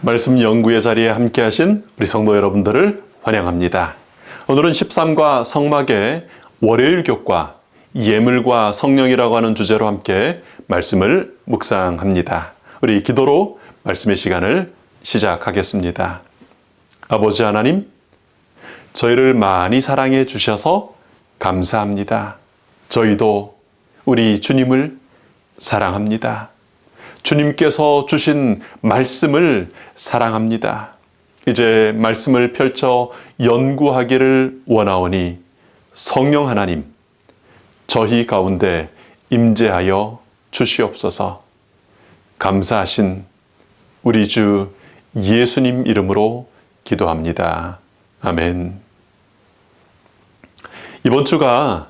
말씀 연구의 자리에 함께 하신 우리 성도 여러분들을 환영합니다. 오늘은 13과 성막의 월요일 교과 예물과 성령이라고 하는 주제로 함께 말씀을 묵상합니다. 우리 기도로 말씀의 시간을 시작하겠습니다. 아버지 하나님, 저희를 많이 사랑해 주셔서 감사합니다. 저희도 우리 주님을 사랑합니다. 주님께서 주신 말씀을 사랑합니다. 이제 말씀을 펼쳐 연구하기를 원하오니 성령 하나님, 저희 가운데 임재하여 주시옵소서. 감사하신 우리 주 예수님 이름으로 기도합니다. 아멘. 이번 주가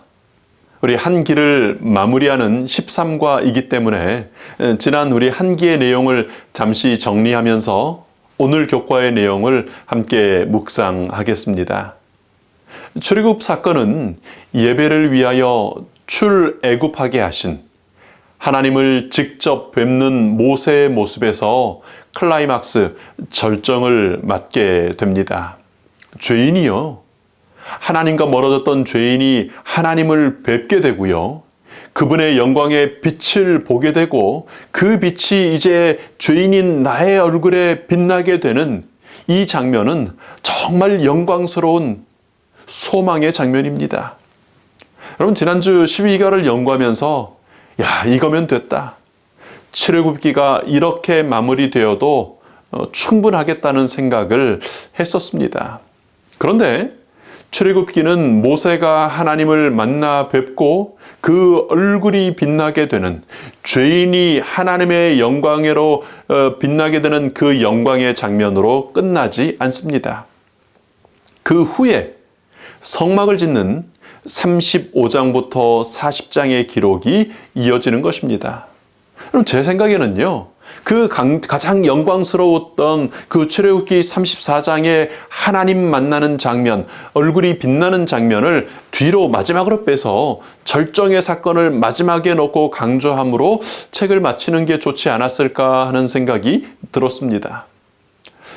우리 한 기를 마무리하는 13과이기 때문에 지난 우리 한 기의 내용을 잠시 정리하면서 오늘 교과의 내용을 함께 묵상하겠습니다. 출애굽 사건은 예배를 위하여 출애굽하게 하신 하나님을 직접 뵙는 모세의 모습에서 클라이막스 절정을 맞게 됩니다. 죄인이요, 하나님과 멀어졌던 죄인이 하나님을 뵙게 되고요, 그분의 영광의 빛을 보게 되고 그 빛이 이제 죄인인 나의 얼굴에 빛나게 되는 이 장면은 정말 영광스러운 소망의 장면입니다. 여러분, 지난주 12가를 연구하면서 이거면 됐다, 출애굽기가 이렇게 마무리되어도 충분하겠다는 생각을 했었습니다. 그런데 출애굽기는 모세가 하나님을 만나 뵙고 그 얼굴이 빛나게 되는, 죄인이 하나님의 영광으로 빛나게 되는 그 영광의 장면으로 끝나지 않습니다. 그 후에 성막을 짓는 35장부터 40장의 기록이 이어지는 것입니다. 그럼 제 생각에는요, 그 가장 영광스러웠던 그 출애굽기 34장의 하나님 만나는 장면, 얼굴이 빛나는 장면을 뒤로 마지막으로 빼서 절정의 사건을 마지막에 놓고 강조함으로 책을 마치는 게 좋지 않았을까 하는 생각이 들었습니다.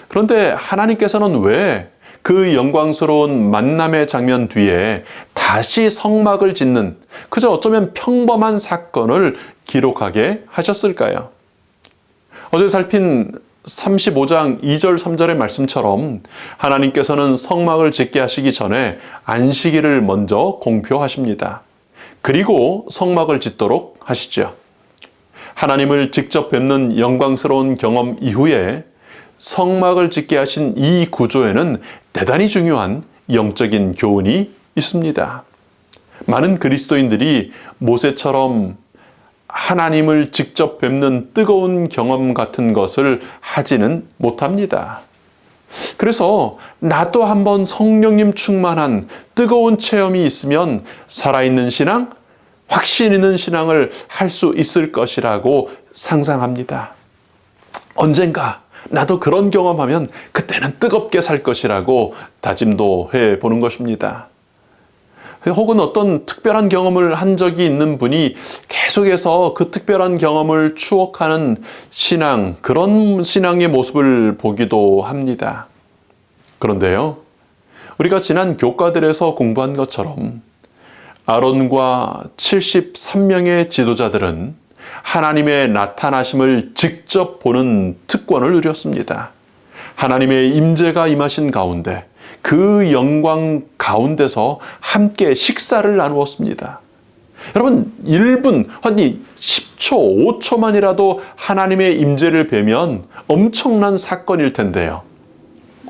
그런데 하나님께서는 왜 그 영광스러운 만남의 장면 뒤에 다시 성막을 짓는, 그저 어쩌면 평범한 사건을 기록하게 하셨을까요? 어제 살핀 35장 2절 3절의 말씀처럼 하나님께서는 성막을 짓게 하시기 전에 안식일을 먼저 공표하십니다. 그리고 성막을 짓도록 하시죠. 하나님을 직접 뵙는 영광스러운 경험 이후에 성막을 짓게 하신 이 구조에는 대단히 중요한 영적인 교훈이 있습니다. 많은 그리스도인들이 모세처럼 하나님을 직접 뵙는 뜨거운 경험 같은 것을 하지는 못합니다. 그래서 나도 한번 성령님 충만한 뜨거운 체험이 있으면 살아있는 신앙, 확신 있는 신앙을 할 수 있을 것이라고 상상합니다. 언젠가 나도 그런 경험하면 그때는 뜨겁게 살 것이라고 다짐도 해보는 것입니다. 혹은 어떤 특별한 경험을 한 적이 있는 분이 계속해서 그 특별한 경험을 추억하는 신앙, 그런 신앙의 모습을 보기도 합니다. 그런데요, 우리가 지난 교과들에서 공부한 것처럼 아론과 73명의 지도자들은 하나님의 나타나심을 직접 보는 특권을 누렸습니다. 하나님의 임재가 임하신 가운데, 그 영광 가운데서 함께 식사를 나누었습니다. 여러분, 1분, 아니 10초, 5초만이라도 하나님의 임재를 뵈면 엄청난 사건일 텐데요.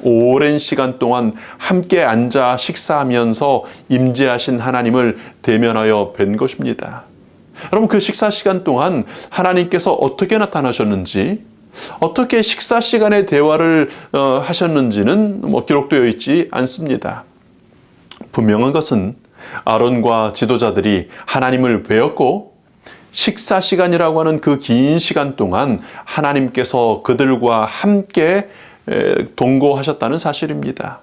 오랜 시간 동안 함께 앉아 식사하면서 임재하신 하나님을 대면하여 뵌 것입니다. 여러분, 그 식사 시간 동안 하나님께서 어떻게 나타나셨는지, 어떻게 식사 시간에 대화를 하셨는지는 기록되어 있지 않습니다. 분명한 것은 아론과 지도자들이 하나님을 배웠고, 식사 시간이라고 하는 그 긴 시간 동안 하나님께서 그들과 함께 동거하셨다는 사실입니다.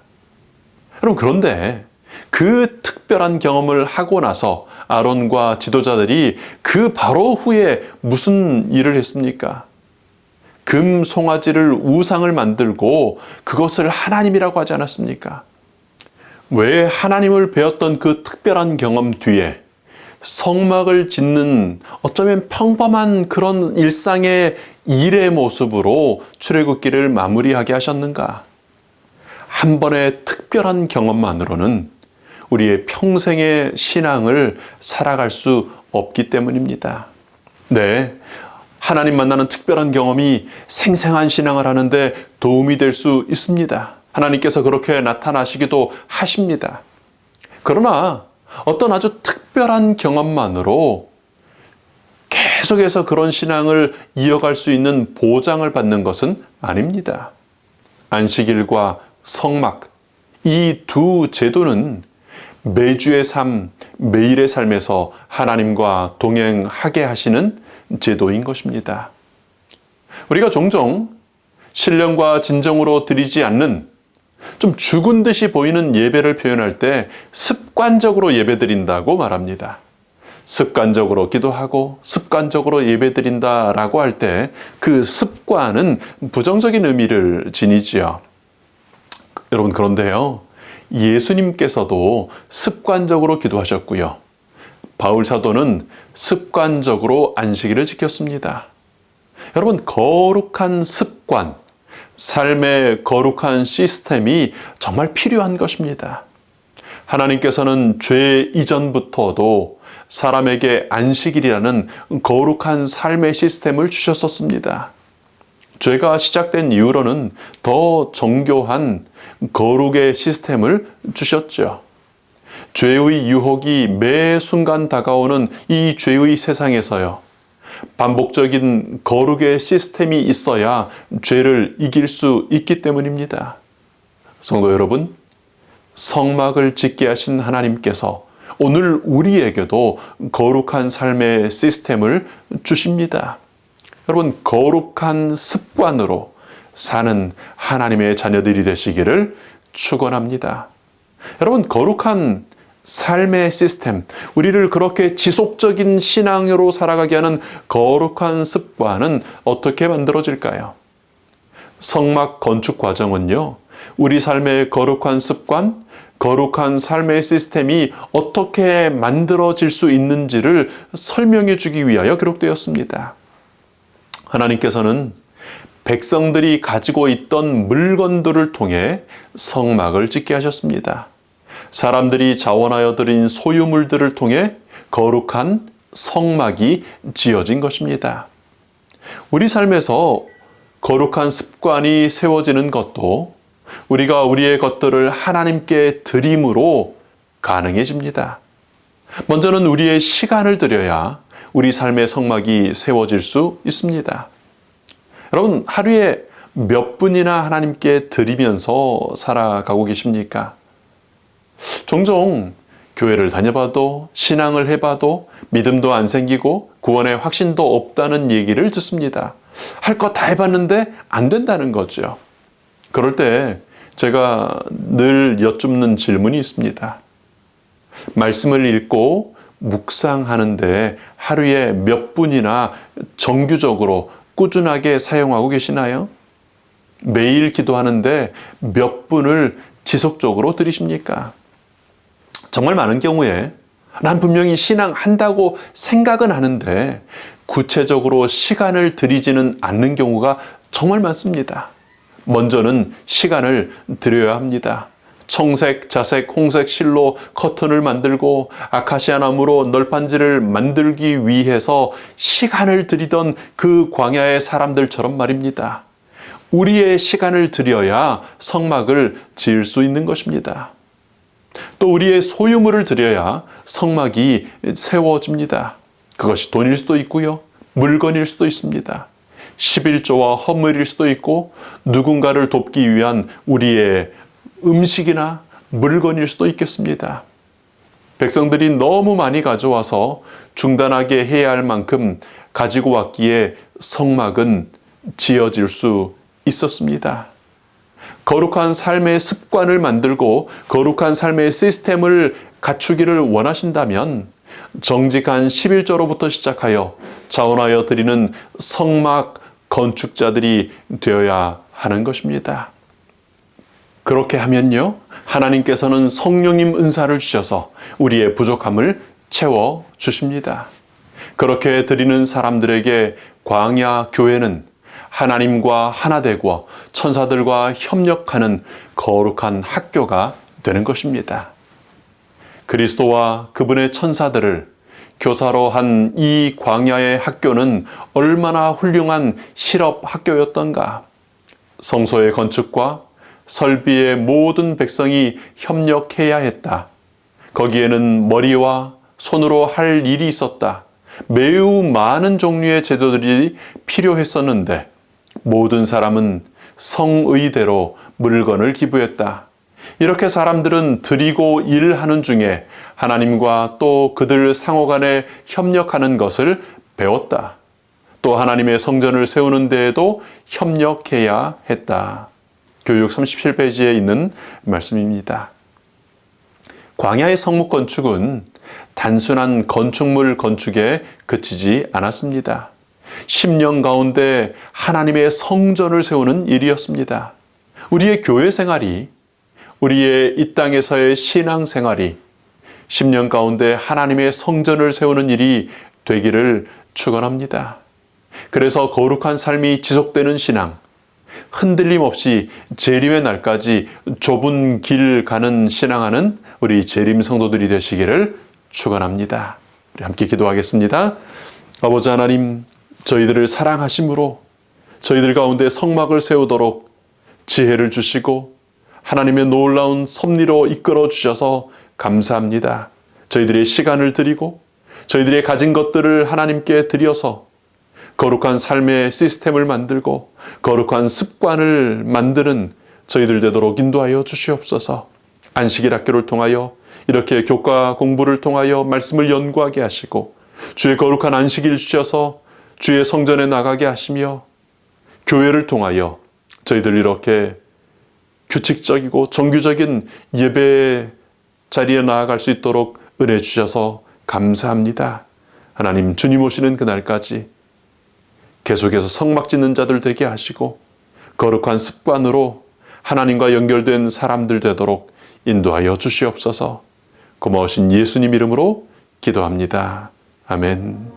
여러분, 그런데 그 특별한 경험을 하고 나서 아론과 지도자들이 그 바로 후에 무슨 일을 했습니까? 금 송아지를 우상을 만들고 그것을 하나님이라고 하지 않았습니까? 왜 하나님을 배웠던 그 특별한 경험 뒤에 성막을 짓는 어쩌면 평범한 그런 일상의 일의 모습으로 출애굽기를 마무리하게 하셨는가? 한 번의 특별한 경험만으로는 우리의 평생의 신앙을 살아갈 수 없기 때문입니다. 네, 하나님 만나는 특별한 경험이 생생한 신앙을 하는데 도움이 될 수 있습니다. 하나님께서 그렇게 나타나시기도 하십니다. 그러나 어떤 아주 특별한 경험만으로 계속해서 그런 신앙을 이어갈 수 있는 보장을 받는 것은 아닙니다. 안식일과 성막, 이 두 제도는 매주의 삶, 매일의 삶에서 하나님과 동행하게 하시는 제도인 것입니다. 우리가 종종 신령과 진정으로 드리지 않는 좀 죽은 듯이 보이는 예배를 표현할 때 습관적으로 예배드린다고 말합니다. 습관적으로 기도하고 습관적으로 예배드린다라고 할 때 그 습관은 부정적인 의미를 지니지요. 여러분, 그런데요, 예수님께서도 습관적으로 기도하셨고요. 바울 사도는 습관적으로 안식일을 지켰습니다. 여러분, 거룩한 습관, 삶의 거룩한 시스템이 정말 필요한 것입니다. 하나님께서는 죄 이전부터도 사람에게 안식일이라는 거룩한 삶의 시스템을 주셨었습니다. 죄가 시작된 이후로는 더 정교한 거룩의 시스템을 주셨죠. 죄의 유혹이 매 순간 다가오는 이 죄의 세상에서요, 반복적인 거룩의 시스템이 있어야 죄를 이길 수 있기 때문입니다. 성도 여러분, 성막을 짓게 하신 하나님께서 오늘 우리에게도 거룩한 삶의 시스템을 주십니다. 여러분, 거룩한 습관으로 사는 하나님의 자녀들이 되시기를 축원합니다. 여러분, 거룩한 삶의 시스템, 우리를 그렇게 지속적인 신앙으로 살아가게 하는 거룩한 습관은 어떻게 만들어질까요? 성막 건축 과정은요, 우리 삶의 거룩한 습관, 거룩한 삶의 시스템이 어떻게 만들어질 수 있는지를 설명해 주기 위하여 기록되었습니다. 하나님께서는 백성들이 가지고 있던 물건들을 통해 성막을 짓게 하셨습니다. 사람들이 자원하여 드린 소유물들을 통해 거룩한 성막이 지어진 것입니다. 우리 삶에서 거룩한 습관이 세워지는 것도 우리가 우리의 것들을 하나님께 드림으로 가능해집니다. 먼저는 우리의 시간을 들여야 우리 삶의 성막이 세워질 수 있습니다. 여러분, 하루에 몇 분이나 하나님께 드리면서 살아가고 계십니까? 종종 교회를 다녀봐도 신앙을 해봐도 믿음도 안 생기고 구원의 확신도 없다는 얘기를 듣습니다. 할 거 다 해봤는데 안 된다는 거죠. 그럴 때 제가 늘 여쭙는 질문이 있습니다. 말씀을 읽고 묵상하는데 하루에 몇 분이나 정규적으로 꾸준하게 사용하고 계시나요? 매일 기도하는데 몇 분을 지속적으로 드리십니까? 정말 많은 경우에 난 분명히 신앙한다고 생각은 하는데 구체적으로 시간을 들이지는 않는 경우가 정말 많습니다. 먼저는 시간을 들여야 합니다. 청색, 자색, 홍색 실로 커튼을 만들고 아카시아 나무로 널판지를 만들기 위해서 시간을 들이던 그 광야의 사람들처럼 말입니다. 우리의 시간을 들여야 성막을 지을 수 있는 것입니다. 또 우리의 소유물을 들여야 성막이 세워집니다. 그것이 돈일 수도 있고요, 물건일 수도 있습니다. 11조와 헌물일 수도 있고 누군가를 돕기 위한 우리의 음식이나 물건일 수도 있겠습니다. 백성들이 너무 많이 가져와서 중단하게 해야 할 만큼 가지고 왔기에 성막은 지어질 수 있었습니다. 거룩한 삶의 습관을 만들고 거룩한 삶의 시스템을 갖추기를 원하신다면 정직한 11조로부터 시작하여 자원하여 드리는 성막 건축자들이 되어야 하는 것입니다. 그렇게 하면요, 하나님께서는 성령님 은사를 주셔서 우리의 부족함을 채워 주십니다. 그렇게 드리는 사람들에게 광야 교회는 하나님과 하나 되고 천사들과 협력하는 거룩한 학교가 되는 것입니다. 그리스도와 그분의 천사들을 교사로 한 이 광야의 학교는 얼마나 훌륭한 실업 학교였던가. 성소의 건축과 설비의 모든 백성이 협력해야 했다. 거기에는 머리와 손으로 할 일이 있었다. 매우 많은 종류의 제도들이 필요했었는데 모든 사람은 성의대로 물건을 기부했다. 이렇게 사람들은 드리고 일하는 중에 하나님과 또 그들 상호간에 협력하는 것을 배웠다. 또 하나님의 성전을 세우는 데에도 협력해야 했다. 교육 37페이지에 있는 말씀입니다. 광야의 성문 건축은 단순한 건축물 건축에 그치지 않았습니다. 10년 가운데 하나님의 성전을 세우는 일이었습니다. 우리의 교회 생활이, 우리의 이 땅에서의 신앙 생활이 10년 가운데 하나님의 성전을 세우는 일이 되기를 축원합니다. 그래서 거룩한 삶이 지속되는 신앙, 흔들림 없이 재림의 날까지 좁은 길 가는 신앙하는 우리 재림 성도들이 되시기를 축원합니다. 우리 함께 기도하겠습니다. 아버지 하나님, 저희들을 사랑하심으로 저희들 가운데 성막을 세우도록 지혜를 주시고 하나님의 놀라운 섭리로 이끌어 주셔서 감사합니다. 저희들의 시간을 드리고 저희들의 가진 것들을 하나님께 드려서 거룩한 삶의 시스템을 만들고 거룩한 습관을 만드는 저희들 되도록 인도하여 주시옵소서. 안식일 학교를 통하여 이렇게 교과 공부를 통하여 말씀을 연구하게 하시고 주의 거룩한 안식일 주셔서 주의 성전에 나가게 하시며 교회를 통하여 저희들 이렇게 규칙적이고 정규적인 예배 자리에 나아갈 수 있도록 은혜 주셔서 감사합니다. 하나님, 주님 오시는 그날까지 계속해서 성막 짓는 자들 되게 하시고 거룩한 습관으로 하나님과 연결된 사람들 되도록 인도하여 주시옵소서. 고마우신 예수님 이름으로 기도합니다. 아멘.